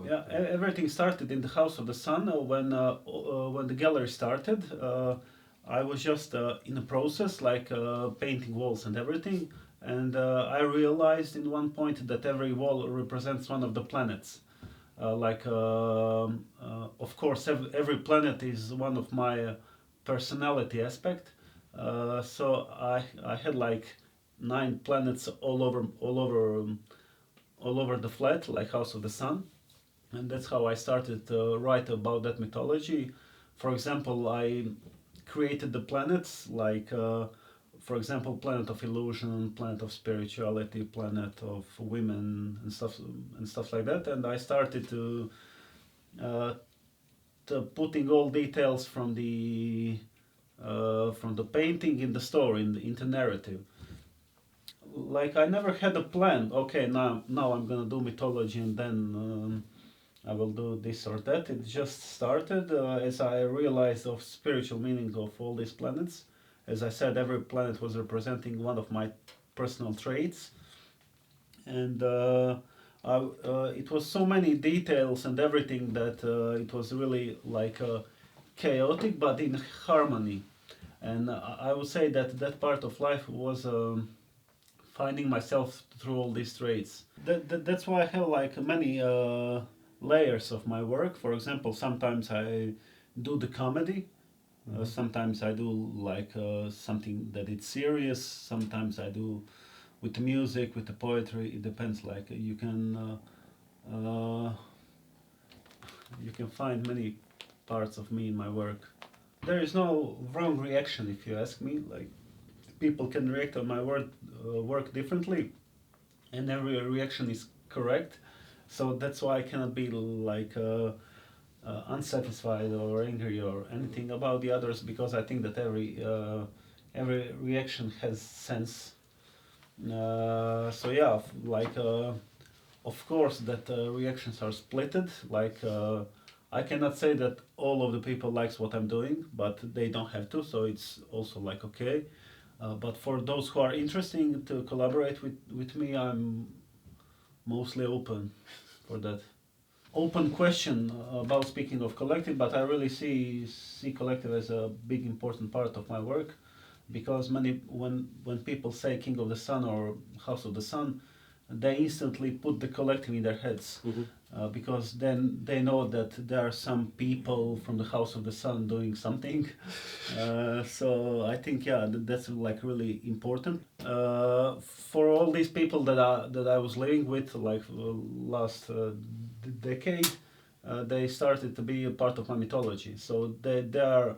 Yeah, everything started in the House of the Sun when the gallery started. I was just in a process like painting walls and everything, and I realized in one point that every wall represents one of the planets. Of course, every planet is one of my personality aspect. So I had like 9 planets all over the flat, like House of the Sun, and that's how I started to write about that mythology. For example, I created the planets like, for example, planet of illusion, planet of spirituality, planet of women, and stuff like that. And I started uh, to putting all details from the painting in the story, in the narrative. Like I never had a plan. Okay, now I'm gonna do mythology, and then I will do this or that. It just started as I realized of spiritual meaning of all these planets. As I said, every planet was representing one of my personal traits, and it was so many details and everything that it was really like chaotic, but in harmony. And I would say that that part of life was finding myself through all these traits. That's why I have like many layers of my work. For example, sometimes I do the comedy. Sometimes I do like something that it's serious. Sometimes I do with the music, with the poetry. It depends. Like you can find many parts of me in my work. There is no wrong reaction, if you ask me. Like people can react on my work differently, and every reaction is correct. So that's why I cannot be like unsatisfied or angry or anything about the others, because I think that every reaction has sense. So yeah, like of course that reactions are splitted. Like I cannot say that all of the people likes what I'm doing, but they don't have to. So it's also like okay. But for those who are interested to collaborate with me, I'm mostly open for that. Open question about speaking of collective, but I really see collective as a big important part of my work, because many when people say King of the Sun or House of the Sun, they instantly put the collective in their heads, because then they know that there are some people from the House of the Sun doing something. So I think yeah, that's like really important for all these people that I was living with, like last decade. They started to be a part of my mythology. So they are,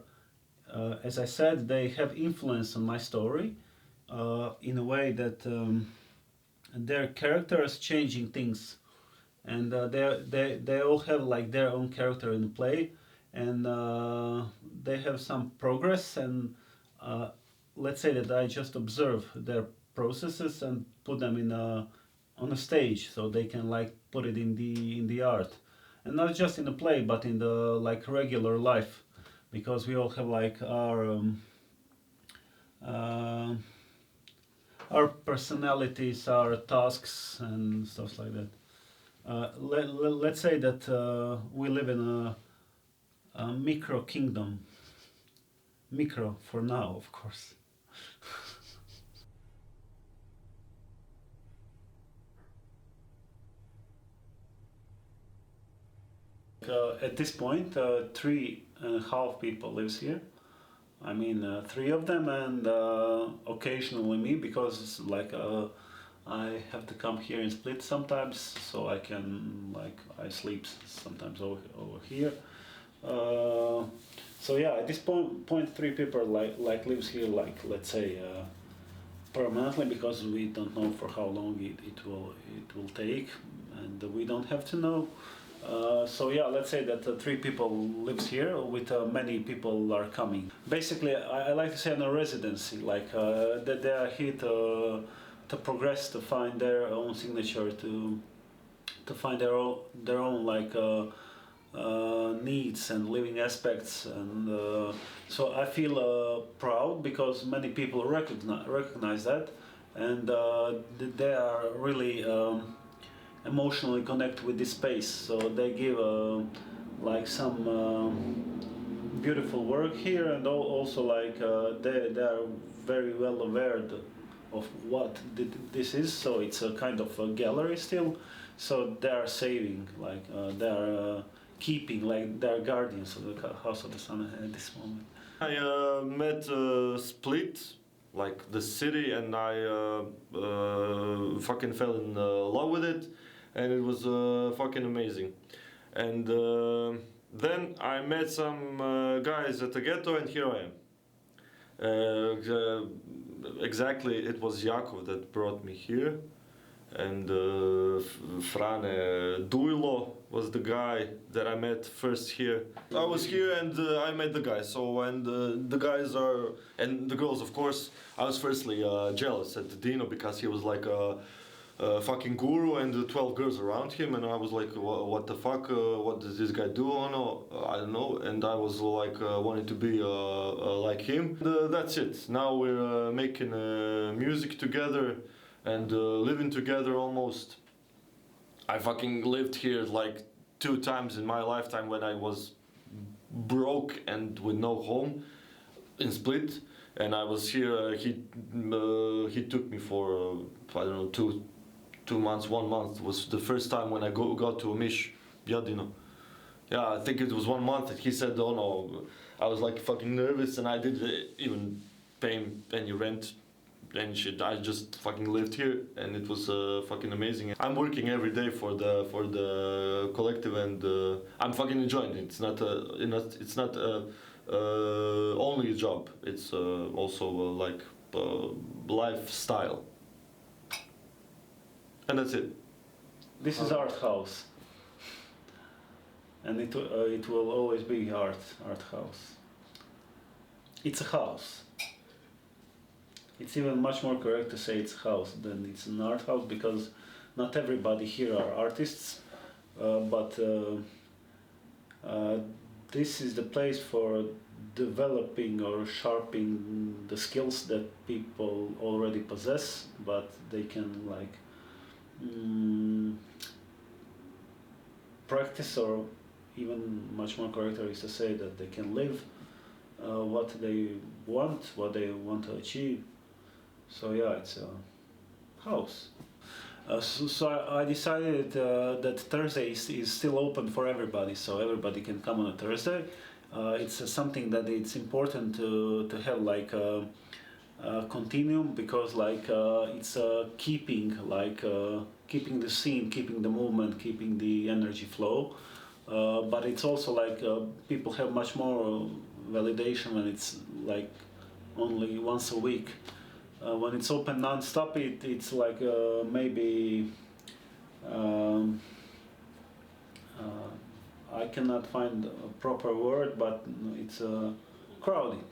as I said, they have influence on my story in a way that their characters changing things, and they all have like their own character in the play, and they have some progress, and uh, let's say that I just observe their processes and put them in on a stage, so they can like put it in the art, and not just in the play but in the like regular life, because we all have like uh, our personalities, our tasks, and stuff like that. Let's say that we live in a micro kingdom. Micro for now, of course. At this point, 3.5 people lives here. I mean, three of them, and occasionally me, because like I have to come here in Split sometimes, so I can like I sleep sometimes over here. Uh, so yeah, at this point, 3 people like lives here, like let's say permanently, because we don't know for how long it will take, and we don't have to know. So yeah, let's say that 3 people lives here, with many people are coming. Basically, I like to say on a residency, like that they are here to progress, to find their own signature, to find their own like needs and living aspects, and so I feel proud because many people recognize that, and they are really emotionally connect with this space. So they give like some beautiful work here, and also like they are very well aware of what this is. So it's a kind of a gallery still. So they are saving, like they are keeping, like they are guardians of the House of the Sun at this moment. I met Split, like the city, and I fucking fell in love with it, and it was fucking amazing. And then I met some guys at the ghetto, and here I am. Exactly, it was Jakov that brought me here, and Frane Duilo was the guy that I met first here. I was here and I met the guys. So and the guys are and the girls, of course. I was firstly jealous at Dino because he was like a fucking guru and 12 girls around him, and I was like, what the fuck? What does this guy do? Oh no, I don't know. And I was like wanting to be like him. That's it. Now we're making music together and living together almost. I fucking lived here like 2 times in my lifetime when I was broke and with no home in Split, and I was here. He took me for I don't know 2 months, 1 month was the first time when I got to Omish, Jadino. Yeah, I think it was 1 month. And he said, "Oh no," I was like fucking nervous, and I didn't even pay any rent and shit. I just fucking lived here, and it was fucking amazing. I'm working every day for the collective, and I'm fucking enjoying it. It's not only a job. It's also like lifestyle, and that's it. This is art house, and it will always be art house. It's a house. It's even much more correct to say it's a house than it's an art house, because not everybody here are artists, but this is the place for developing or sharpening the skills that people already possess, but they can like practice, or even much more correct is to say that they can live what they want to achieve. So yeah, it's a house. So I decided that Thursday is still open for everybody, so everybody can come on a Thursday. It's something that it's important to have like a continuum, because like it's keeping keeping the scene, keeping the movement, keeping the energy flow. But it's also like people have much more validation when it's like only once a week. When it's open non-stop, it's like maybe I cannot find a proper word, but it's crowded.